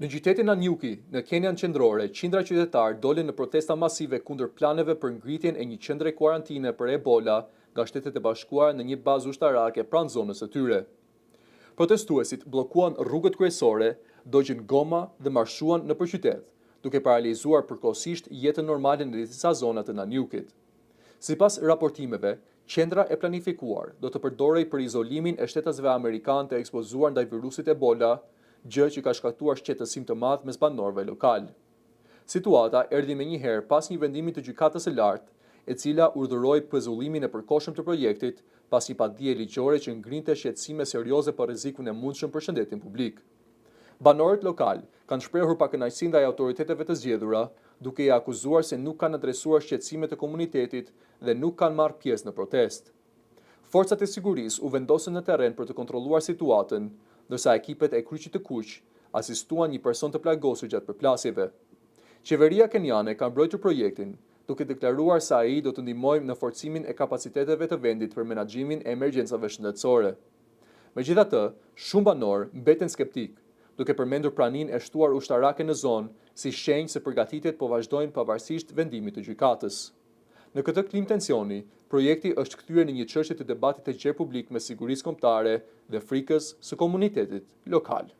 Në qytetin Nanyuki, në Kenyan qendrore, qindra qytetarë dolën në protesta masive kundër planeve për ngritjen e një qendre kuarantine për Ebola nga Shtetet e Bashkuara në një bazë ushtarake pranë zonës së tyre. Protestuesit bllokuan rrugët kryesore, dogjën goma dhe marshuan nëpër qytet, duke paralizuar përkohësisht jetën normale në disa zona të Nanyukit. Sipas raportimeve, qendra e planifikuar do të përdorej për izolimin e shtetasve amerikanë të ekspozuar ndaj virusit Ebola, gjë që ka shkaktuar shqetësim të madh mes banorëve lokal. Situata erdhi menjëherë pas një vendimi të gjykatës së lartë, e cila urdhëroi pezullimin e përkohshëm të projektit pas një padije ligjore që ngrinte shqetësime serioze për rrezikun e mundshëm për shëndetin publik. Banorët lokal kanë shprehur pakënaqësi ndaj autoriteteve të zgjedhura, duke i akuzuar se nuk kanë adresuar shqetësimet e komunitetit dhe nuk kanë marrë pjesë në protestë. Forcat e sigurisë u vendosën në terren për të kontrolluar situatën, ndërsa ekipet e kryqit të kuq asistuan një person të plagosur gjatë përplasjeve. Qeveria kenjane ka mbrojtur projektin, duke deklaruar se ai do të ndihmojë në forcimin e kapaciteteve të vendit për menaxhimin e emergjencave shëndetësore. Megjithatë, shumë banorë mbeten skeptik, duke përmendur praninë e shtuar ushtarake në zonë si shenjë se përgatitjet po vazhdojnë pavarësisht vendimit të gjykatës. Në këtë klim tensioni, projekti është kthyer në një çështje të debatit të gjerë publik me sigurisë kombëtare dhe frikës së komunitetit lokal.